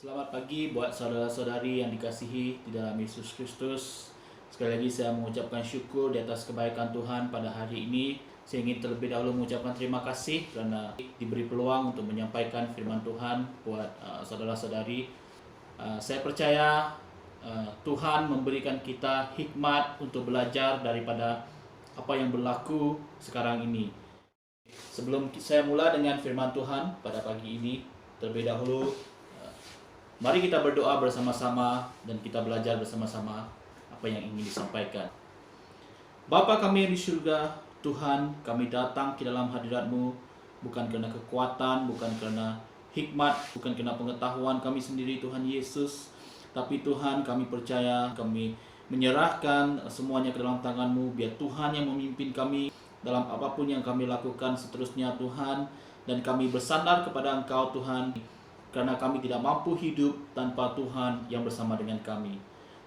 Selamat pagi buat saudara-saudari yang dikasihi di dalam Yesus Kristus. Sekali lagi saya mengucapkan syukur di atas kebaikan Tuhan pada hari ini. Saya ingin terlebih dahulu mengucapkan terima kasih kerana diberi peluang untuk menyampaikan firman Tuhan buat saudara-saudari. Saya percaya Tuhan memberikan kita hikmat untuk belajar daripada apa yang berlaku sekarang ini. Sebelum saya mula dengan firman Tuhan pada pagi ini, terlebih dahulu mari kita berdoa bersama-sama dan kita belajar bersama-sama apa yang ingin disampaikan. Bapa kami yang di surga, Tuhan, kami datang ke dalam hadirat-Mu bukan kerana kekuatan, bukan kerana hikmat, bukan kerana pengetahuan kami sendiri Tuhan Yesus, tapi Tuhan kami percaya, kami menyerahkan semuanya ke dalam tangan-Mu, biar Tuhan yang memimpin kami dalam apapun yang kami lakukan seterusnya Tuhan, dan kami bersandar kepada Engkau Tuhan, karena kami tidak mampu hidup tanpa Tuhan yang bersama dengan kami.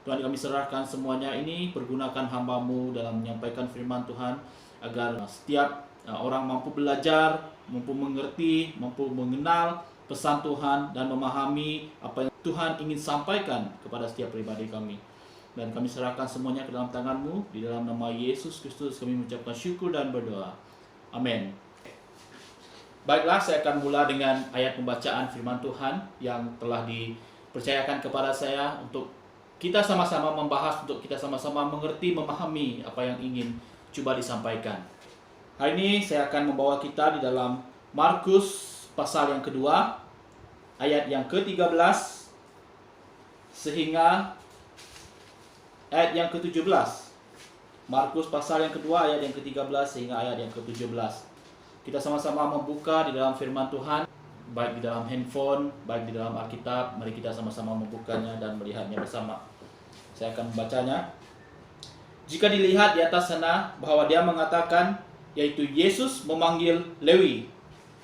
Tuhan, kami serahkan semuanya ini, pergunakan hamba-Mu dalam menyampaikan firman Tuhan, agar setiap orang mampu belajar, mampu mengerti, mampu mengenal pesan Tuhan, dan memahami apa yang Tuhan ingin sampaikan kepada setiap pribadi kami. Dan kami serahkan semuanya ke dalam tangan-Mu, di dalam nama Yesus Kristus kami mengucapkan syukur dan berdoa. Amin. Baiklah, saya akan mula dengan ayat pembacaan firman Tuhan yang telah dipercayakan kepada saya untuk kita sama-sama membahas, untuk kita sama-sama mengerti, memahami apa yang ingin coba disampaikan. Hari ini saya akan membawa kita di dalam Markus pasal yang kedua, ayat yang ke-13 sehingga ayat yang ke-17. Markus pasal yang kedua, ayat yang ke-13 sehingga ayat yang ke-17. Kita sama-sama membuka di dalam firman Tuhan, baik di dalam handphone, baik di dalam Alkitab. Mari kita sama-sama membukanya dan melihatnya bersama. Saya akan membacanya. Jika dilihat di atas sana bahwa dia mengatakan, yaitu Yesus memanggil Lewi.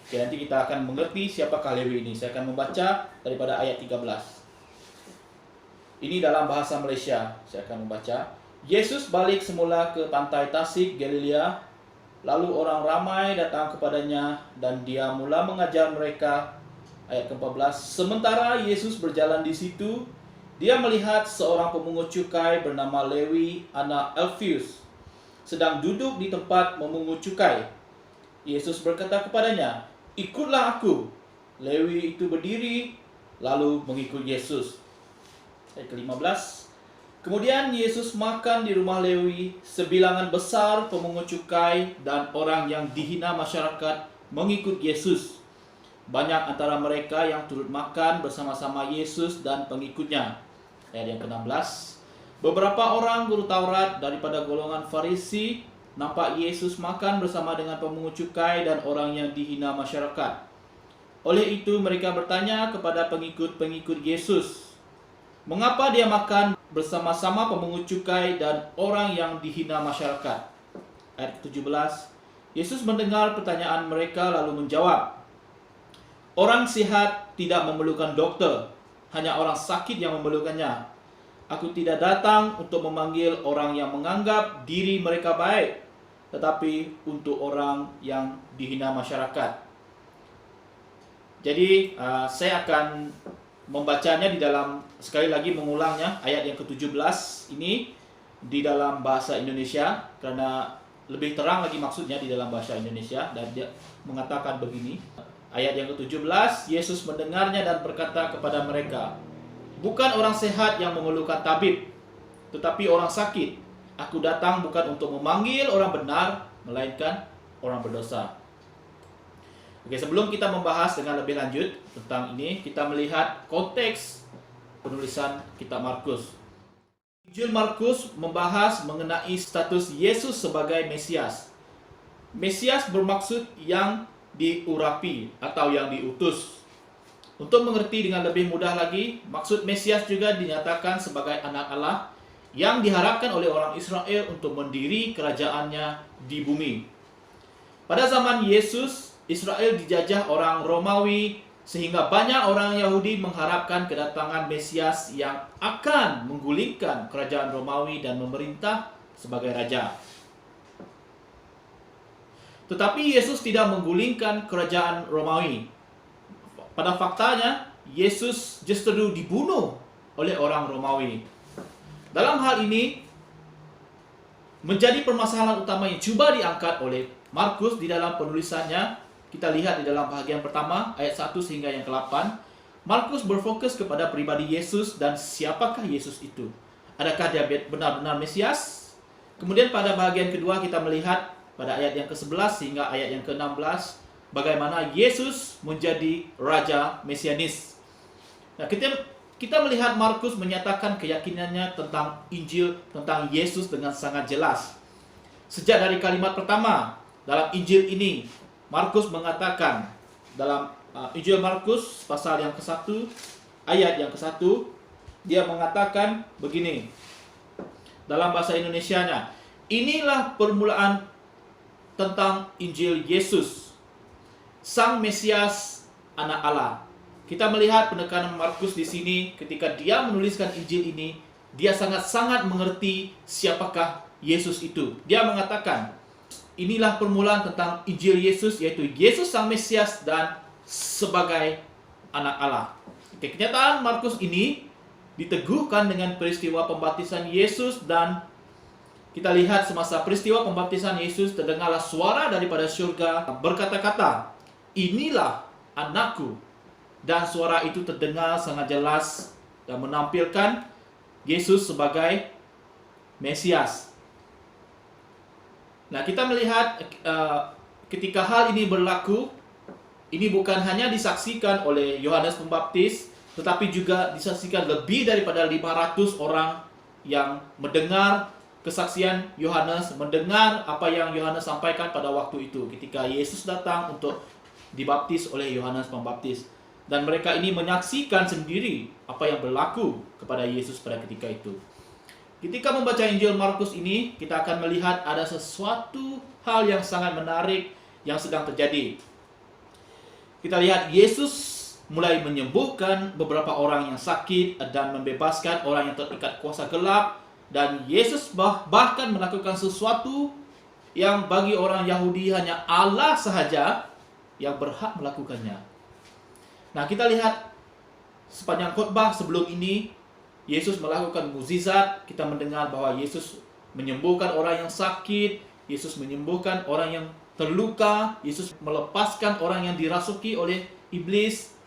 Oke, nanti kita akan mengerti siapakah Lewi ini. Saya akan membaca daripada ayat 13. Ini dalam bahasa Malaysia. Saya akan membaca. Yesus balik semula ke pantai Tasik, Galilea. Lalu orang ramai datang kepadanya dan dia mula mengajar mereka. Ayat ke-14. Sementara Yesus berjalan di situ, dia melihat seorang pemungut cukai bernama Lewi, anak Alfius, sedang duduk di tempat memungut cukai. Yesus berkata kepadanya, "Ikutlah aku." Lewi itu berdiri lalu mengikut Yesus. Ayat ke-15. Kemudian Yesus makan di rumah Lewi. Sebilangan besar pemungut cukai dan orang yang dihina masyarakat mengikut Yesus. Banyak antara mereka yang turut makan bersama-sama Yesus dan pengikutnya. Ayat yang ke-16. Beberapa orang guru Taurat daripada golongan Farisi nampak Yesus makan bersama dengan pemungut cukai dan orang yang dihina masyarakat. Oleh itu mereka bertanya kepada pengikut-pengikut Yesus, "Mengapa dia makan bersama-sama pemungut cukai dan orang yang dihina masyarakat?" Ayat 17. Yesus mendengar pertanyaan mereka lalu menjawab, "Orang sihat tidak memerlukan dokter, hanya orang sakit yang memerlukannya. Aku tidak datang untuk memanggil orang yang menganggap diri mereka baik, tetapi untuk orang yang dihina masyarakat." Jadi saya akan membacanya di dalam, sekali lagi mengulangnya, ayat yang ke-17 ini di dalam bahasa Indonesia, karena lebih terang lagi maksudnya di dalam bahasa Indonesia. Dan dia mengatakan begini, ayat yang ke-17, Yesus mendengarnya dan berkata kepada mereka, "Bukan orang sehat yang memerlukan tabib, tetapi orang sakit. Aku datang bukan untuk memanggil orang benar, melainkan orang berdosa." Oke, sebelum kita membahas dengan lebih lanjut tentang ini, kita melihat konteks penulisan kitab Markus. Injil Markus membahas mengenai status Yesus sebagai Mesias. Mesias bermaksud yang diurapi atau yang diutus. Untuk mengerti dengan lebih mudah lagi, maksud Mesias juga dinyatakan sebagai anak Allah yang diharapkan oleh orang Israel untuk mendiri kerajaannya di bumi. Pada zaman Yesus, Israel dijajah orang Romawi, sehingga banyak orang Yahudi mengharapkan kedatangan Mesias yang akan menggulingkan kerajaan Romawi dan memerintah sebagai raja. Tetapi Yesus tidak menggulingkan kerajaan Romawi. Pada faktanya, Yesus justru dibunuh oleh orang Romawi. Dalam hal ini menjadi permasalahan utama yang coba diangkat oleh Markus di dalam penulisannya. Kita lihat di dalam bahagian pertama ayat 1 sehingga yang ke-8. Markus berfokus kepada pribadi Yesus dan siapakah Yesus itu. Adakah dia benar-benar Mesias? Kemudian pada bahagian kedua kita melihat pada ayat yang ke-11 hingga ayat yang ke-16 bagaimana Yesus menjadi Raja Mesianis. Nah, kita melihat Markus menyatakan keyakinannya tentang Injil, tentang Yesus dengan sangat jelas. Sejak dari kalimat pertama dalam Injil ini, Markus mengatakan dalam Injil Markus pasal yang ke-1, ayat yang ke-1, dia mengatakan begini. Dalam bahasa Indonesianya, inilah permulaan tentang Injil Yesus, Sang Mesias, Anak Allah. Kita melihat penekanan Markus di sini ketika dia menuliskan Injil ini, dia sangat-sangat mengerti siapakah Yesus itu. Dia mengatakan, inilah permulaan tentang Injil Yesus, yaitu Yesus Sang Mesias dan sebagai Anak Allah. Oke, kenyataan Markus ini diteguhkan dengan peristiwa pembaptisan Yesus, dan kita lihat semasa peristiwa pembaptisan Yesus terdengarlah suara daripada surga berkata-kata, inilah anakku. Dan suara itu terdengar sangat jelas dan menampilkan Yesus sebagai Mesias. Nah, kita melihat ketika hal ini berlaku, ini bukan hanya disaksikan oleh Yohanes Pembaptis, tetapi juga disaksikan lebih daripada 500 orang yang mendengar kesaksian Yohanes, mendengar apa yang Yohanes sampaikan pada waktu itu ketika Yesus datang untuk dibaptis oleh Yohanes Pembaptis. Dan mereka ini menyaksikan sendiri apa yang berlaku kepada Yesus pada ketika itu. Ketika membaca Injil Markus ini, kita akan melihat ada sesuatu hal yang sangat menarik yang sedang terjadi. Kita lihat Yesus mulai menyembuhkan beberapa orang yang sakit dan membebaskan orang yang terikat kuasa gelap. Dan Yesus bahkan melakukan sesuatu yang bagi orang Yahudi hanya Allah sahaja yang berhak melakukannya. Nah, kita lihat sepanjang khotbah sebelum ini, Yesus melakukan mukjizat. Kita mendengar bahwa Yesus menyembuhkan orang yang sakit, Yesus menyembuhkan orang yang terluka, Yesus melepaskan orang yang dirasuki oleh iblis.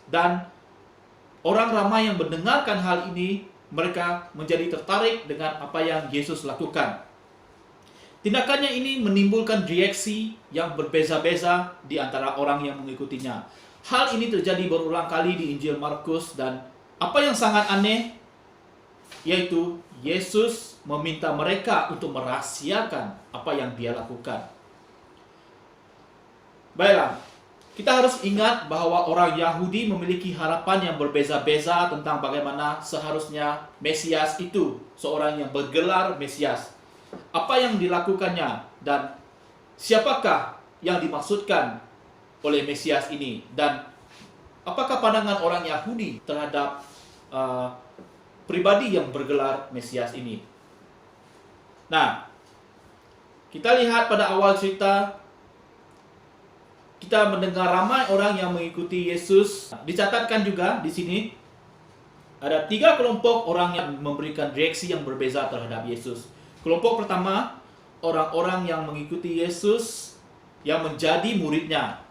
Dan orang ramai yang mendengarkan hal ini, mereka menjadi tertarik dengan apa yang Yesus lakukan. Tindakannya ini menimbulkan reaksi yang berbeza-beza di antara orang yang mengikutinya. Hal ini terjadi berulang kali di Injil Markus, dan apa yang sangat aneh yaitu Yesus meminta mereka untuk merahasiakan apa yang dia lakukan. Baiklah, kita harus ingat bahwa orang Yahudi memiliki harapan yang berbeza-beza tentang bagaimana seharusnya Mesias itu, seorang yang bergelar Mesias. Apa yang dilakukannya dan siapakah yang dimaksudkan oleh Mesias ini, dan apakah pandangan orang Yahudi terhadap pribadi yang bergelar Mesias ini. Nah, kita lihat pada awal cerita, kita mendengar ramai orang yang mengikuti Yesus. Dicatatkan juga di sini ada 3 kelompok orang yang memberikan reaksi yang berbeza terhadap Yesus. Kelompok pertama, orang-orang yang mengikuti Yesus yang menjadi muridnya.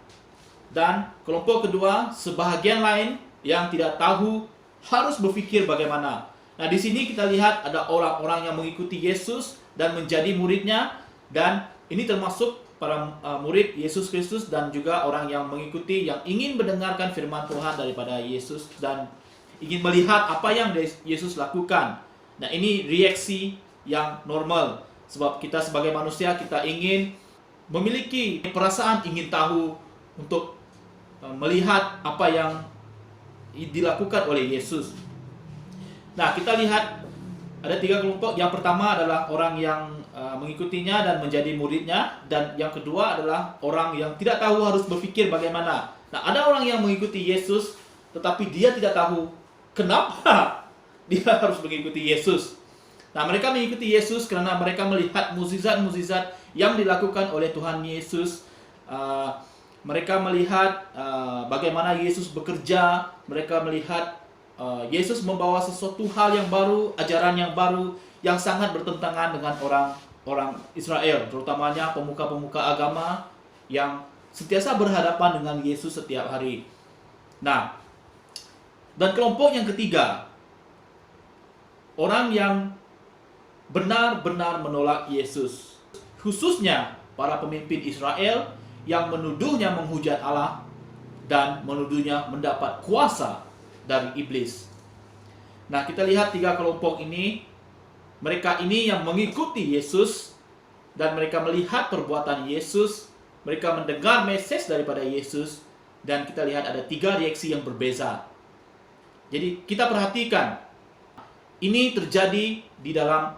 Dan kelompok kedua, sebahagian lain yang tidak tahu harus berpikir bagaimana. Nah, di sini kita lihat ada orang-orang yang mengikuti Yesus dan menjadi muridnya, dan ini termasuk para murid Yesus Kristus dan juga orang yang mengikuti, yang ingin mendengarkan firman Tuhan daripada Yesus dan ingin melihat apa yang Yesus lakukan. Nah, ini reaksi yang normal, sebab kita sebagai manusia, kita ingin memiliki perasaan ingin tahu untuk melihat apa yang dilakukan oleh Yesus. Nah, kita lihat ada 3 kelompok. Yang pertama adalah orang yang mengikutinya dan menjadi muridnya, dan yang kedua adalah orang yang tidak tahu harus berpikir bagaimana. Nah, ada orang yang mengikuti Yesus tetapi dia tidak tahu kenapa dia harus mengikuti Yesus. Nah, mereka mengikuti Yesus karena mereka melihat mukjizat-mukjizat yang dilakukan oleh Tuhan Yesus. Mereka melihat bagaimana Yesus bekerja, mereka melihat Yesus membawa sesuatu hal yang baru, ajaran yang baru yang sangat bertentangan dengan orang Israel, terutamanya pemuka-pemuka agama yang sentiasa berhadapan dengan Yesus setiap hari. Nah, dan kelompok yang ketiga, orang yang benar-benar menolak Yesus, khususnya para pemimpin Israel yang menuduhnya menghujat Allah dan menuduhnya mendapat kuasa dari iblis. Nah, kita lihat tiga kelompok ini. Mereka ini yang mengikuti Yesus dan mereka melihat perbuatan Yesus, mereka mendengar message daripada Yesus, dan kita lihat ada tiga reaksi yang berbeza. Jadi kita perhatikan, ini terjadi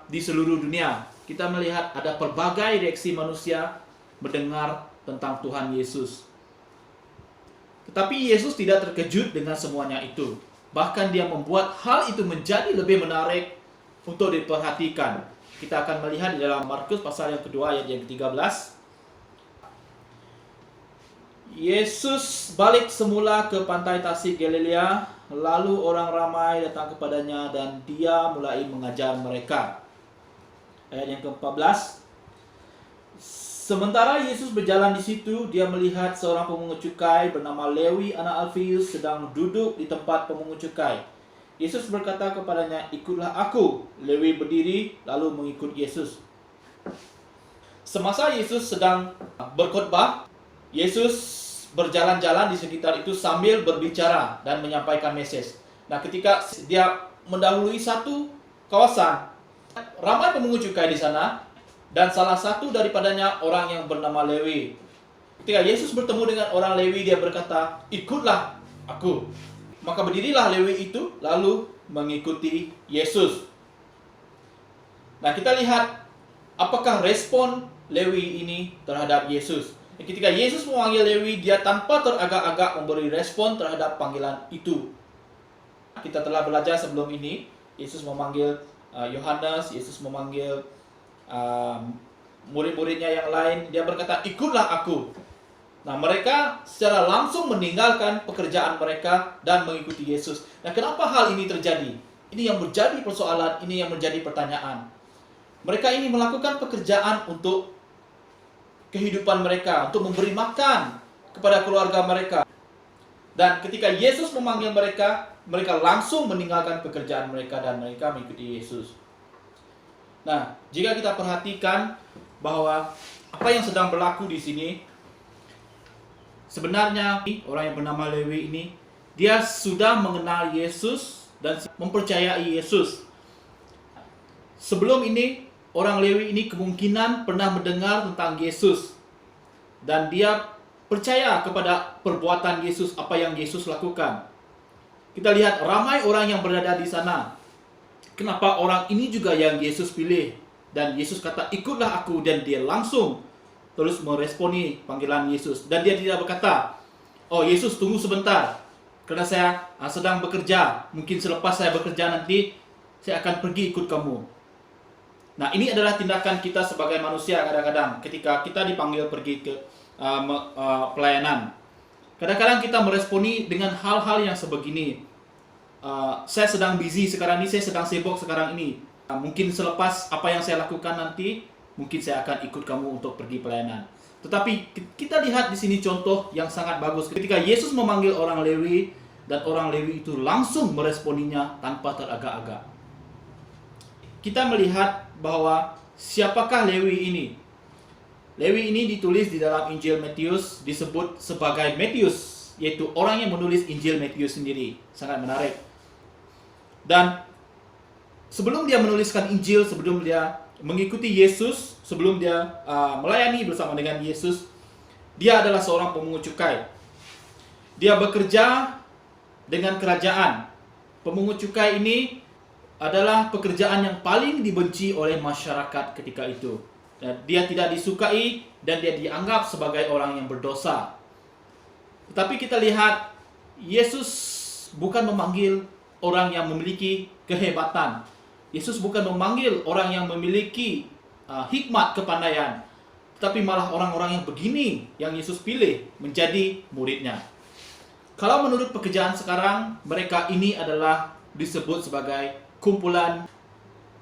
di seluruh dunia. Kita melihat ada berbagai reaksi manusia mendengar tentang Tuhan Yesus. Tetapi Yesus tidak terkejut dengan semuanya itu. Bahkan dia membuat hal itu menjadi lebih menarik untuk diperhatikan. Kita akan melihat di dalam Markus pasal yang kedua ayat yang ke-13. Yesus balik semula ke pantai Tasik Galilea, lalu orang ramai datang kepadanya dan dia mulai mengajar mereka. Ayat yang ke-14. Sementara Yesus berjalan di situ, dia melihat seorang pemungut cukai bernama Lewi anak Alfius sedang duduk di tempat pemungut cukai. Yesus berkata kepadanya, "Ikutlah aku." Lewi berdiri lalu mengikut Yesus. Semasa Yesus sedang berkhotbah, Yesus berjalan-jalan di sekitar itu sambil berbicara dan menyampaikan message. Nah, ketika dia mendahului satu kawasan, ramai pemungut cukai di sana, dan salah satu daripadanya orang yang bernama Lewi. Ketika Yesus bertemu dengan orang Lewi, dia berkata, "Ikutlah aku." Maka berdirilah Lewi itu lalu mengikuti Yesus. Nah, kita lihat apakah respon Lewi ini terhadap Yesus. Ketika Yesus memanggil Lewi, dia tanpa teragak-agak memberi respon terhadap panggilan itu. Kita telah belajar sebelum ini, Yesus memanggil Yohanes, Yesus memanggil murid-muridnya yang lain. Dia berkata, "Ikutlah aku." Nah, mereka secara langsung meninggalkan pekerjaan mereka dan mengikuti Yesus. Nah, kenapa hal ini terjadi? Ini yang menjadi persoalan, ini yang menjadi pertanyaan. Mereka ini melakukan pekerjaan untuk kehidupan mereka, untuk memberi makan kepada keluarga mereka. Dan ketika Yesus memanggil mereka, mereka langsung meninggalkan pekerjaan mereka dan mereka mengikuti Yesus. Nah, jika kita perhatikan bahwa apa yang sedang berlaku di sini, sebenarnya orang yang bernama Lewi ini, dia sudah mengenal Yesus dan mempercayai Yesus. Sebelum ini, orang Lewi ini kemungkinan pernah mendengar tentang Yesus. Dan dia percaya kepada perbuatan Yesus, apa yang Yesus lakukan. Kita lihat ramai orang yang berada di sana. Kenapa orang ini juga yang Yesus pilih? Dan Yesus kata, "Ikutlah aku." Dan dia langsung terus meresponi panggilan Yesus. Dan dia tidak berkata, "Oh Yesus, tunggu sebentar, karena saya sedang bekerja. Mungkin selepas saya bekerja nanti, saya akan pergi ikut kamu." Nah, ini adalah tindakan kita sebagai manusia kadang-kadang ketika kita dipanggil pergi ke pelayanan. Kadang-kadang kita meresponi dengan hal-hal yang sebegini. Saya sedang busy sekarang ini, saya sedang sibuk sekarang ini. Mungkin selepas apa yang saya lakukan nanti, mungkin saya akan ikut kamu untuk pergi pelayanan. Tetapi kita lihat di sini contoh yang sangat bagus. Ketika Yesus memanggil orang Lewi, dan orang Lewi itu langsung meresponinya tanpa teragak-agak. Kita melihat bahwa siapakah Lewi ini? Lewi ini ditulis di dalam Injil Matius, disebut sebagai Matius, yaitu orang yang menulis Injil Matius sendiri. Sangat menarik. Dan sebelum dia menuliskan Injil, sebelum dia mengikuti Yesus, sebelum dia melayani bersama dengan Yesus, dia adalah seorang pemungut cukai. Dia bekerja dengan kerajaan. Pemungut cukai ini adalah pekerjaan yang paling dibenci oleh masyarakat ketika itu. Dia tidak disukai dan dia dianggap sebagai orang yang berdosa. Tetapi kita lihat, Yesus bukan memanggil orang yang memiliki kehebatan. Yesus bukan memanggil orang yang memiliki hikmat kepandaian. tetapi malah orang-orang yang begini yang Yesus pilih menjadi muridnya. Kalau menurut pekerjaan sekarang, mereka ini adalah disebut sebagai kumpulan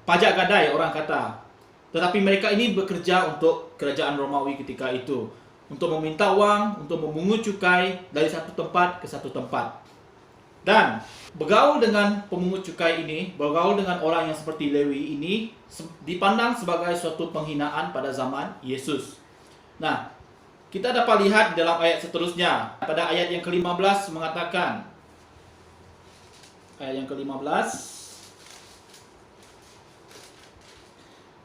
pajak gadai, orang kata. Tetapi mereka ini bekerja untuk kerajaan Romawi ketika itu, untuk meminta uang, untuk memungut cukai dari satu tempat ke satu tempat. Dan bergaul dengan pemungut cukai ini, bergaul dengan orang yang seperti Lewi ini dipandang sebagai suatu penghinaan pada zaman Yesus. Nah, kita dapat lihat di dalam ayat seterusnya. Pada ayat yang ke-15 mengatakan, ayat yang ke-15,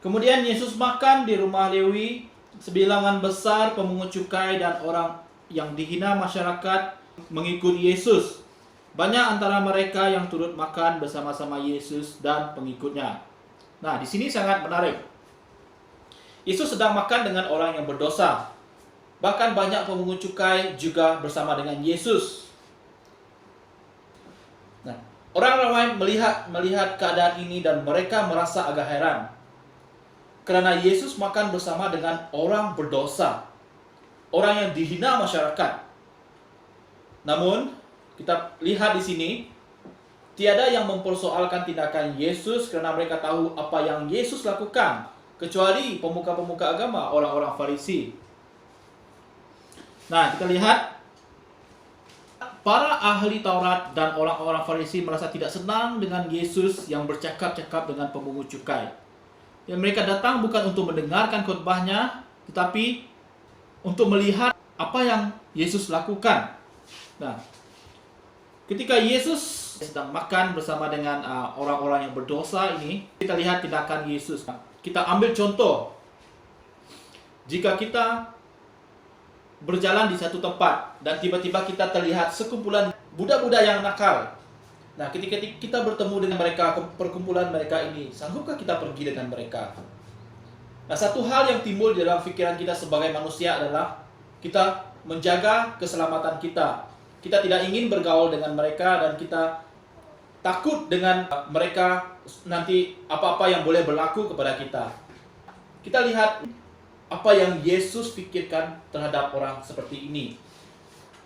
kemudian Yesus makan di rumah Lewi. Sebilangan besar pemungut cukai dan orang yang dihina masyarakat mengikut Yesus. Banyak antara mereka yang turut makan bersama-sama Yesus dan pengikutnya. Nah, di sini sangat menarik. Yesus sedang makan dengan orang yang berdosa. Bahkan banyak pemungut cukai juga bersama dengan Yesus. Nah, orang ramai melihat keadaan ini dan mereka merasa agak heran. Karena Yesus makan bersama dengan orang berdosa. Orang yang dihina masyarakat. Namun, kita lihat di sini, tiada yang mempersoalkan tindakan Yesus karena mereka tahu apa yang Yesus lakukan. Kecuali pemuka-pemuka agama, orang-orang Farisi. Nah, kita lihat para ahli Taurat dan orang-orang Farisi merasa tidak senang dengan Yesus yang bercakap-cakap dengan pemungut cukai. Dan mereka datang bukan untuk mendengarkan khotbahnya, tetapi untuk melihat apa yang Yesus lakukan. Nah, ketika Yesus sedang makan bersama dengan orang-orang yang berdosa ini, kita lihat tindakan Yesus. Kita ambil contoh. Jika kita berjalan di satu tempat dan tiba-tiba kita terlihat sekumpulan budak-budak yang nakal. Nah, ketika kita bertemu dengan mereka, perkumpulan mereka ini, sanggupkah kita pergi dengan mereka? Nah, satu hal yang timbul di dalam pikiran kita sebagai manusia adalah kita menjaga keselamatan kita. Kita tidak ingin bergaul dengan mereka dan kita takut dengan mereka nanti apa-apa yang boleh berlaku kepada kita. Kita lihat apa yang Yesus pikirkan terhadap orang seperti ini.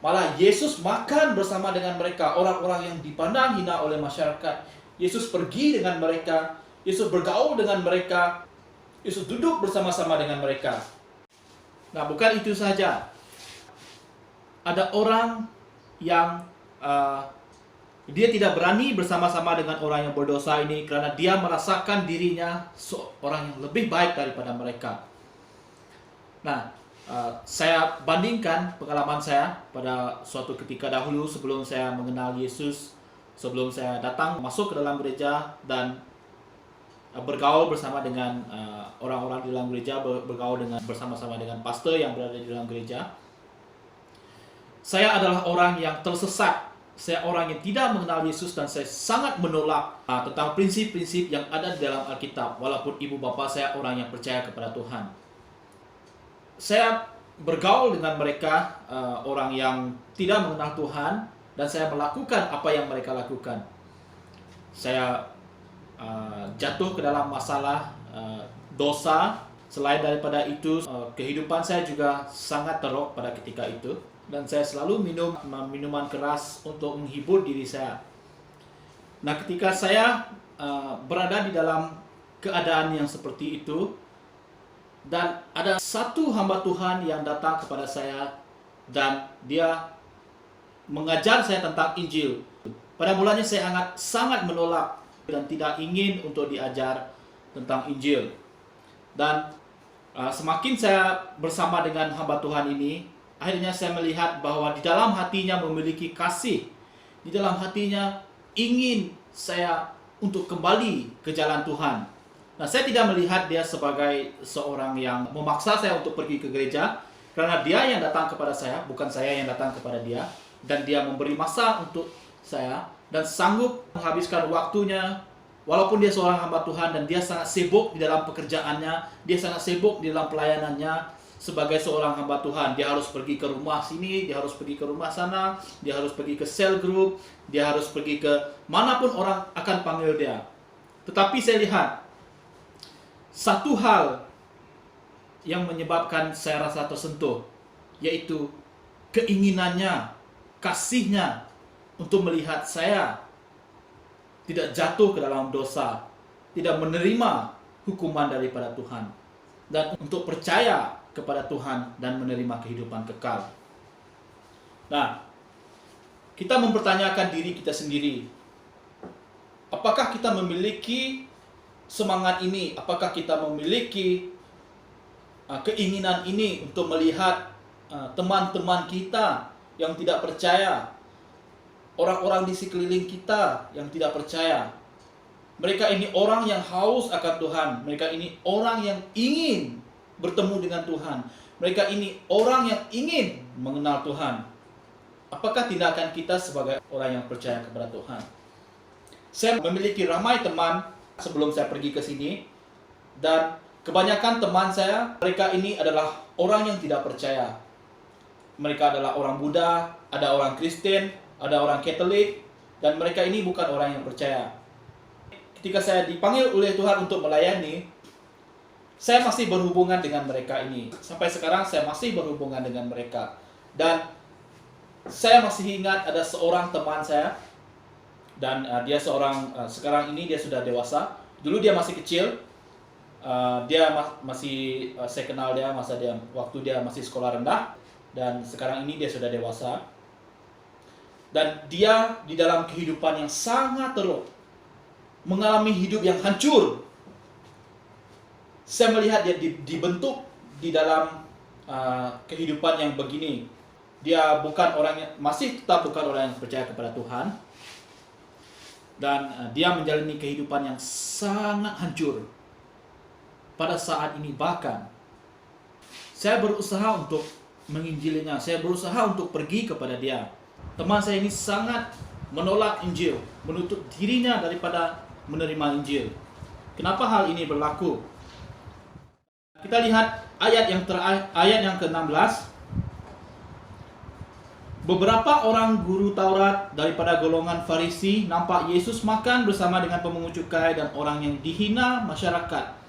Malah Yesus makan bersama dengan mereka, orang-orang yang dipandang hina oleh masyarakat. Yesus pergi dengan mereka, Yesus bergaul dengan mereka, Yesus duduk bersama-sama dengan mereka. Nah, bukan itu saja. Ada orang yang dia tidak berani bersama-sama dengan orang yang berdosa ini karena dia merasakan dirinya seorang yang lebih baik daripada mereka. Nah, saya bandingkan pengalaman saya pada suatu ketika dahulu sebelum saya mengenal Yesus, sebelum saya datang masuk ke dalam gereja dan bergaul bersama dengan orang-orang di dalam gereja, bergaul bersama-sama dengan pastor yang berada di dalam gereja. Saya adalah orang yang tersesat. Saya orang yang tidak mengenal Yesus dan saya sangat menolak tentang prinsip-prinsip yang ada di dalam Alkitab, walaupun ibu bapa saya orang yang percaya kepada Tuhan. Saya bergaul dengan mereka, orang yang tidak mengenal Tuhan, dan saya melakukan apa yang mereka lakukan. Saya jatuh ke dalam masalah dosa. Selain daripada itu, kehidupan saya juga sangat teruk pada ketika itu. Dan saya selalu minum minuman keras untuk menghibur diri saya. Nah, ketika saya berada di dalam keadaan yang seperti itu, dan ada satu hamba Tuhan yang datang kepada saya dan dia mengajar saya tentang Injil. Pada mulanya saya sangat menolak dan tidak ingin untuk diajar tentang Injil. Dan semakin saya bersama dengan hamba Tuhan ini, akhirnya saya melihat bahwa di dalam hatinya memiliki kasih. Di dalam hatinya ingin saya untuk kembali ke jalan Tuhan. Nah, saya tidak melihat dia sebagai seorang yang memaksa saya untuk pergi ke gereja, karena dia yang datang kepada saya, bukan saya yang datang kepada dia. Dan dia memberi masa untuk saya dan sanggup menghabiskan waktunya, walaupun dia seorang hamba Tuhan dan dia sangat sibuk di dalam pekerjaannya, dia sangat sibuk di dalam pelayanannya sebagai seorang hamba Tuhan. Dia harus pergi ke rumah sini, dia harus pergi ke rumah sana, dia harus pergi ke cell group, dia harus pergi ke manapun orang akan panggil dia. Tetapi saya lihat satu hal yang menyebabkan saya rasa tersentuh, yaitu keinginannya, kasihnya untuk melihat saya tidak jatuh ke dalam dosa, tidak menerima hukuman daripada Tuhan, dan untuk percaya kepada Tuhan dan menerima kehidupan kekal. Nah, kita mempertanyakan diri kita sendiri. Apakah kita memiliki semangat ini? Apakah kita memiliki keinginan ini untuk melihat teman-teman kita yang tidak percaya, orang-orang di sekeliling kita yang tidak percaya? Mereka ini orang yang haus akan Tuhan. Mereka ini orang yang ingin bertemu dengan Tuhan. Mereka ini orang yang ingin mengenal Tuhan. Apakah tindakan kita sebagai orang yang percaya kepada Tuhan? Saya memiliki ramai teman sebelum saya pergi ke sini, dan kebanyakan teman saya, mereka ini adalah orang yang tidak percaya. Mereka adalah orang Buddha, ada orang Kristen, ada orang Katolik, dan mereka ini bukan orang yang percaya. Ketika saya dipanggil oleh Tuhan untuk melayani, saya masih berhubungan dengan mereka ini. Sampai sekarang saya masih berhubungan dengan mereka. Dan saya masih ingat ada seorang teman saya, dan dia sekarang ini dia sudah dewasa. Dulu dia masih kecil. Saya kenal dia waktu dia masih sekolah rendah, dan sekarang ini dia sudah dewasa. Dan dia di dalam kehidupan yang sangat teruk, mengalami hidup yang hancur. Saya melihat dia dibentuk di dalam kehidupan yang begini. Dia masih tetap bukan orang yang percaya kepada Tuhan, dan dia menjalani kehidupan yang sangat hancur. Pada saat ini bahkan saya berusaha untuk menginjilinya, saya berusaha untuk pergi kepada dia. Teman saya ini sangat menolak Injil, menutup dirinya daripada menerima Injil. Kenapa hal ini berlaku? Kita lihat ayat yang ke-16. Beberapa orang guru Taurat daripada golongan Farisi nampak Yesus makan bersama dengan pemungut cukai dan orang yang dihina masyarakat.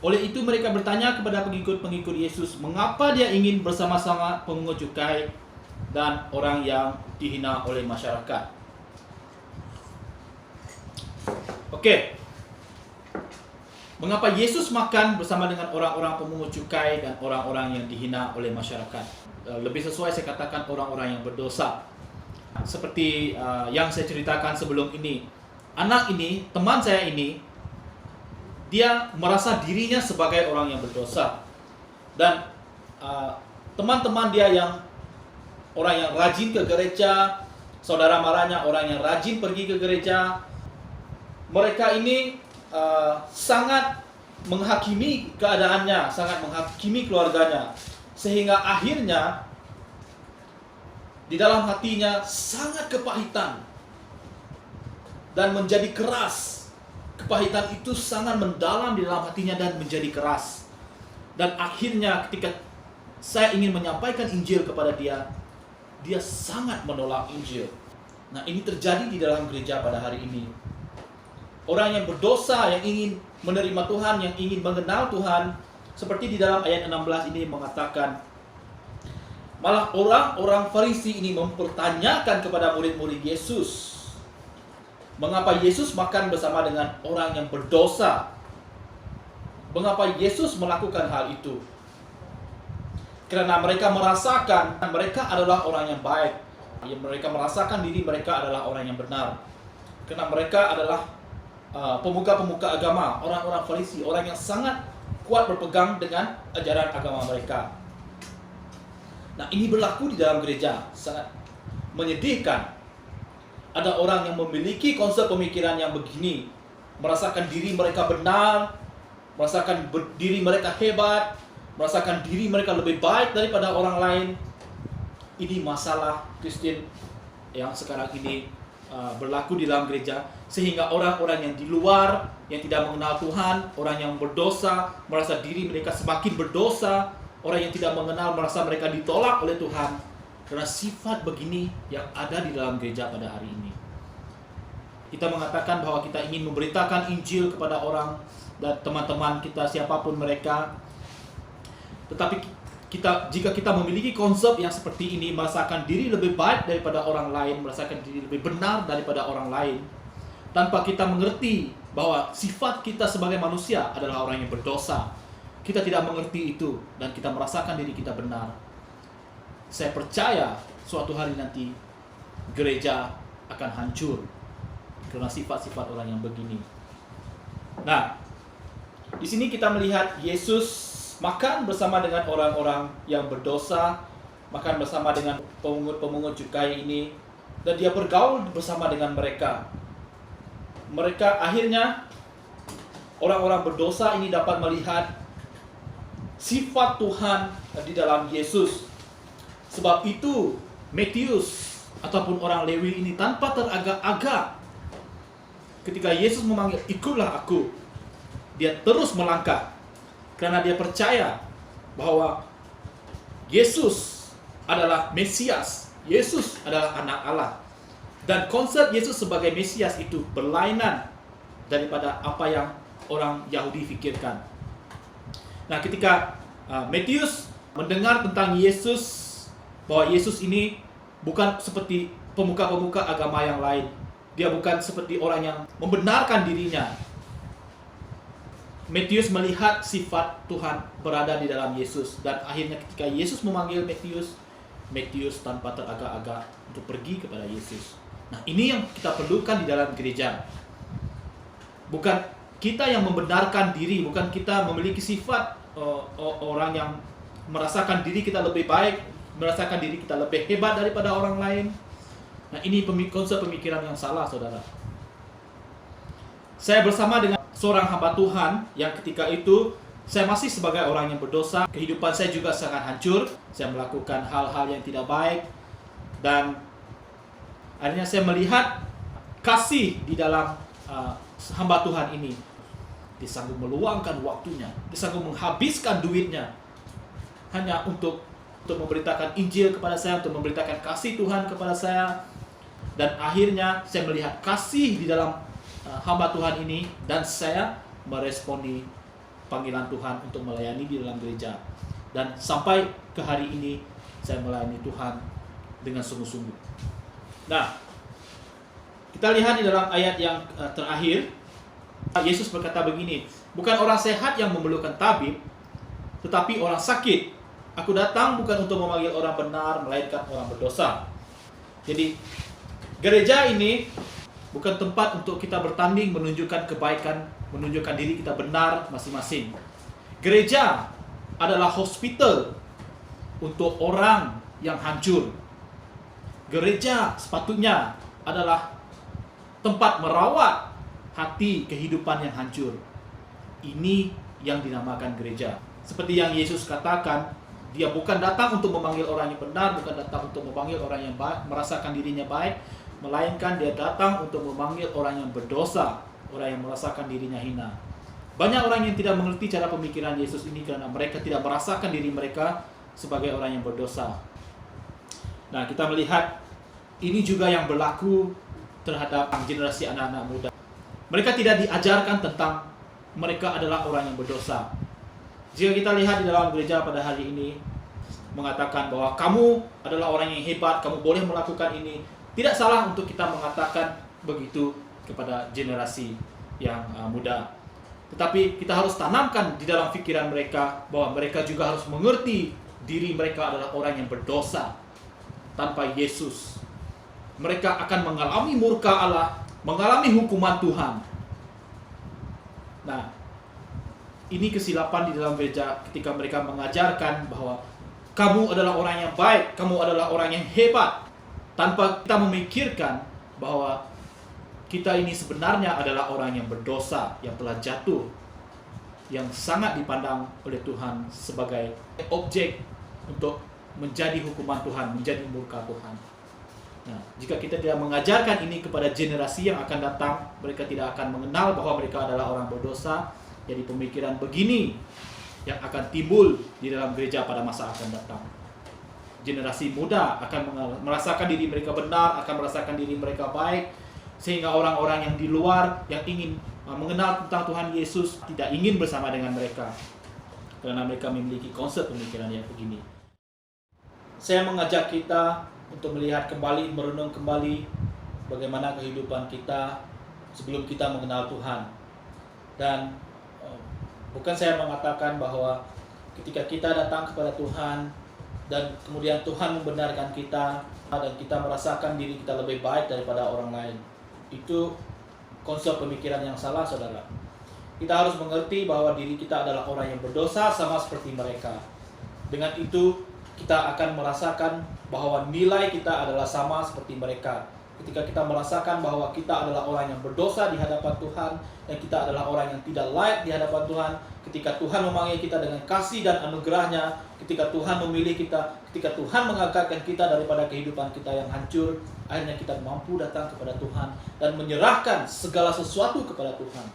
Oleh itu mereka bertanya kepada pengikut-pengikut Yesus, mengapa dia ingin bersama-sama pemungut cukai dan orang yang dihina oleh masyarakat? Oke. Mengapa Yesus makan bersama dengan orang-orang pemungut cukai dan orang-orang yang dihina oleh masyarakat? Lebih sesuai saya katakan orang-orang yang berdosa. Seperti yang saya ceritakan sebelum ini. Anak ini, teman saya ini, dia merasa dirinya sebagai orang yang berdosa. Dan teman-teman dia yang orang yang rajin ke gereja, saudara marahnya orang yang rajin pergi ke gereja, mereka ini sangat menghakimi keadaannya, sangat menghakimi keluarganya, sehingga akhirnya di dalam hatinya sangat kepahitan dan menjadi keras. Kepahitan itu sangat mendalam di dalam hatinya dan menjadi keras. Dan akhirnya ketika saya ingin menyampaikan Injil kepada dia, dia sangat menolak Injil. Nah, ini terjadi di dalam gereja pada hari ini. Orang yang berdosa, yang ingin menerima Tuhan, yang ingin mengenal Tuhan, seperti di dalam ayat 16 ini mengatakan, malah orang-orang Farisi ini mempertanyakan kepada murid-murid Yesus, mengapa Yesus makan bersama dengan orang yang berdosa? Mengapa Yesus melakukan hal itu? Karena mereka merasakan mereka adalah orang yang baik. Mereka merasakan diri mereka adalah orang yang benar. Karena mereka adalah pemuka-pemuka agama, orang-orang Farisi, orang yang sangat kuat berpegang dengan ajaran agama mereka. Nah, ini berlaku di dalam gereja, sangat menyedihkan. Ada orang yang memiliki konsep pemikiran yang begini, merasakan diri mereka benar, merasakan diri mereka hebat, merasakan diri mereka lebih baik daripada orang lain. Ini masalah Kristen yang sekarang ini berlaku di dalam gereja, sehingga orang-orang yang di luar, yang tidak mengenal Tuhan, orang yang berdosa, merasa diri mereka semakin berdosa, orang yang tidak mengenal merasa mereka ditolak oleh Tuhan, karena sifat begini yang ada di dalam gereja pada hari ini. Kita mengatakan bahwa kita ingin memberitakan Injil kepada orang dan teman-teman kita, siapapun mereka. Tetapi jika kita memiliki konsep yang seperti ini, merasakan diri lebih baik daripada orang lain, merasakan diri lebih benar daripada orang lain, tanpa kita mengerti bahwa sifat kita sebagai manusia adalah orang yang berdosa, kita tidak mengerti itu dan kita merasakan diri kita benar, saya percaya suatu hari nanti gereja akan hancur karena sifat-sifat orang yang begini. Nah, di sini kita melihat Yesus makan bersama dengan orang-orang yang berdosa, makan bersama dengan pemungut cukai ini, dan dia bergaul bersama dengan mereka. Mereka akhirnya, orang-orang berdosa ini dapat melihat sifat Tuhan di dalam Yesus. Sebab itu, Matius ataupun orang Lewi ini tanpa teragak-agak, ketika Yesus memanggil, "Ikutlah aku," dia terus melangkah. Karena dia percaya bahwa Yesus adalah Mesias, Yesus adalah anak Allah. Dan konsep Yesus sebagai Mesias itu berlainan daripada apa yang orang Yahudi fikirkan. Nah, ketika Matius mendengar tentang Yesus, bahwa Yesus ini bukan seperti pemuka-pemuka agama yang lain, dia bukan seperti orang yang membenarkan dirinya. Matius melihat sifat Tuhan berada di dalam Yesus, dan akhirnya ketika Yesus memanggil Matius tanpa teragak-agak untuk pergi kepada Yesus. Nah, ini yang kita perlukan di dalam gereja. Bukan kita yang membenarkan diri, bukan kita memiliki sifat orang yang merasakan diri kita lebih baik, merasakan diri kita lebih hebat daripada orang lain. Nah, ini konsep pemikiran yang salah, saudara. Saya bersama dengan seorang hamba Tuhan yang ketika itu saya masih sebagai orang yang berdosa, kehidupan saya juga sangat hancur, saya melakukan hal-hal yang tidak baik, dan akhirnya saya melihat kasih di dalam hamba Tuhan ini. Dia sanggup meluangkan waktunya, dia sanggup menghabiskan duitnya hanya untuk memberitakan Injil kepada saya, untuk memberitakan kasih Tuhan kepada saya. Dan akhirnya saya melihat kasih di dalam hamba Tuhan ini, dan saya meresponi panggilan Tuhan untuk melayani di dalam gereja. Dan sampai ke hari ini saya melayani Tuhan dengan sungguh-sungguh. Nah, kita lihat di dalam ayat yang terakhir, Yesus berkata begini, "Bukan orang sehat yang memerlukan tabib, tetapi orang sakit. Aku datang bukan untuk memanggil orang benar, melainkan orang berdosa." Jadi, gereja ini bukan tempat untuk kita bertanding menunjukkan kebaikan, menunjukkan diri kita benar masing-masing. Gereja adalah hospital untuk orang yang hancur. Gereja sepatutnya adalah tempat merawat hati kehidupan yang hancur. Ini yang dinamakan gereja. Seperti yang Yesus katakan, dia bukan datang untuk memanggil orang yang benar, bukan datang untuk memanggil orang yang baik, merasakan dirinya baik, melainkan dia datang untuk memanggil orang yang berdosa, orang yang merasakan dirinya hina. Banyak orang yang tidak mengerti cara pemikiran Yesus ini karena mereka tidak merasakan diri mereka sebagai orang yang berdosa. Nah, kita melihat ini juga yang berlaku terhadap generasi anak-anak muda. Mereka tidak diajarkan tentang mereka adalah orang yang berdosa. Jika kita lihat di dalam gereja pada hari ini, mengatakan bahwa kamu adalah orang yang hebat, kamu boleh melakukan ini. Tidak salah untuk kita mengatakan begitu kepada generasi yang muda. Tetapi kita harus tanamkan di dalam pikiran mereka bahwa mereka juga harus mengerti diri mereka adalah orang yang berdosa. Tanpa Yesus, mereka akan mengalami murka Allah, mengalami hukuman Tuhan. Nah, ini kesilapan di dalam gereja ketika mereka mengajarkan bahwa kamu adalah orang yang baik, kamu adalah orang yang hebat, tanpa kita memikirkan bahwa kita ini sebenarnya adalah orang yang berdosa, yang telah jatuh, yang sangat dipandang oleh Tuhan sebagai objek untuk menjadi hukuman Tuhan, menjadi murka Tuhan. Nah, jika kita tidak mengajarkan ini kepada generasi yang akan datang, mereka tidak akan mengenal bahwa mereka adalah orang berdosa. Jadi pemikiran begini yang akan timbul di dalam gereja pada masa akan datang. Generasi muda akan merasakan diri mereka benar, akan merasakan diri mereka baik, sehingga orang-orang yang di luar yang ingin mengenal tentang Tuhan Yesus tidak ingin bersama dengan mereka. karena mereka memiliki konsep pemikiran yang begini. Saya mengajak kita untuk melihat kembali, merenung kembali bagaimana kehidupan kita sebelum kita mengenal Tuhan. Dan bukan saya mengatakan bahwa ketika kita datang kepada Tuhan dan kemudian Tuhan membenarkan kita dan kita merasakan diri kita lebih baik daripada orang lain. Itu konsep pemikiran yang salah, saudara. Kita harus mengerti bahwa diri kita adalah orang yang berdosa sama seperti mereka. Dengan itu kita akan merasakan bahwa nilai kita adalah sama seperti mereka. Ketika kita merasakan bahwa kita adalah orang yang berdosa di hadapan Tuhan, dan kita adalah orang yang tidak layak di hadapan Tuhan, ketika Tuhan memanggil kita dengan kasih dan anugerahnya, ketika Tuhan memilih kita, ketika Tuhan mengangkatkan kita daripada kehidupan kita yang hancur, akhirnya kita mampu datang kepada Tuhan dan menyerahkan segala sesuatu kepada Tuhan.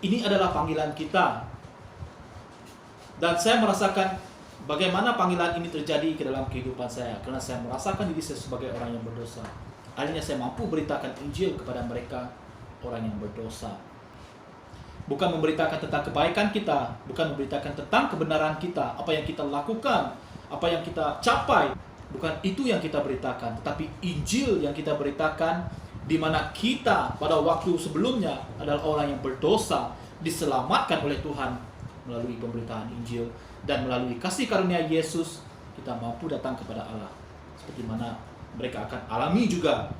Ini adalah panggilan kita. Dan saya merasakan bagaimana panggilan ini terjadi ke dalam kehidupan saya. Karena saya merasakan diri saya sebagai orang yang berdosa. Akhirnya saya mampu beritakan Injil kepada mereka, orang yang berdosa. Bukan memberitakan tentang kebaikan kita, bukan memberitakan tentang kebenaran kita, apa yang kita lakukan, apa yang kita capai. Bukan itu yang kita beritakan, tetapi Injil yang kita beritakan, di mana kita pada waktu sebelumnya adalah orang yang berdosa, diselamatkan oleh Tuhan melalui pemberitaan Injil, dan melalui kasih karunia Yesus kita mampu datang kepada Allah seperti mana mereka akan alami juga.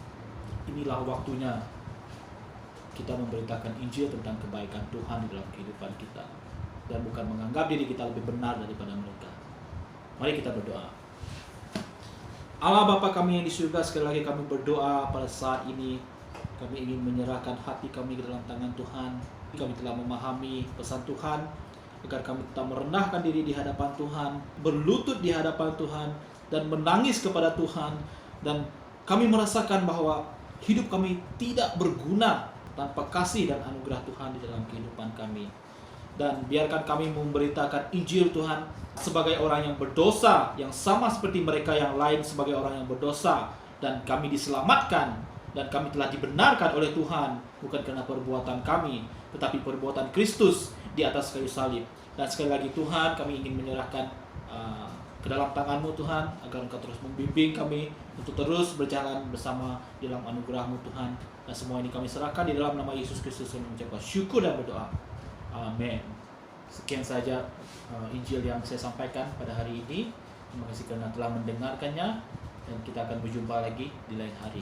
Inilah waktunya kita memberitakan Injil tentang kebaikan Tuhan di dalam kehidupan kita, dan bukan menganggap diri kita lebih benar daripada mereka. Mari kita berdoa. Allah Bapa kami yang di surga, sekali lagi kami berdoa pada saat ini. Kami ingin menyerahkan hati kami ke dalam tangan Tuhan. Kami telah memahami pesan Tuhan, agar kami tetap merendahkan diri di hadapan Tuhan, berlutut di hadapan Tuhan, dan menangis kepada Tuhan. Dan kami merasakan bahwa hidup kami tidak berguna tanpa kasih dan anugerah Tuhan di dalam kehidupan kami. Dan biarkan kami memberitakan Injil Tuhan sebagai orang yang berdosa, yang sama seperti mereka yang lain sebagai orang yang berdosa. Dan kami diselamatkan, dan kami telah dibenarkan oleh Tuhan, bukan karena perbuatan kami, tetapi perbuatan Kristus di atas kayu salib. Dan sekali lagi Tuhan, kami ingin menyerahkan ke dalam tangan-Mu Tuhan, agar Engkau terus membimbing kami untuk terus berjalan bersama di dalam anugerah-Mu Tuhan. Dan semua ini kami serahkan di dalam nama Yesus Kristus, yang mengucapkan syukur dan berdoa. Amin. Sekian saja Injil yang saya sampaikan pada hari ini. Terima kasih karena telah mendengarkannya, dan kita akan berjumpa lagi di lain hari.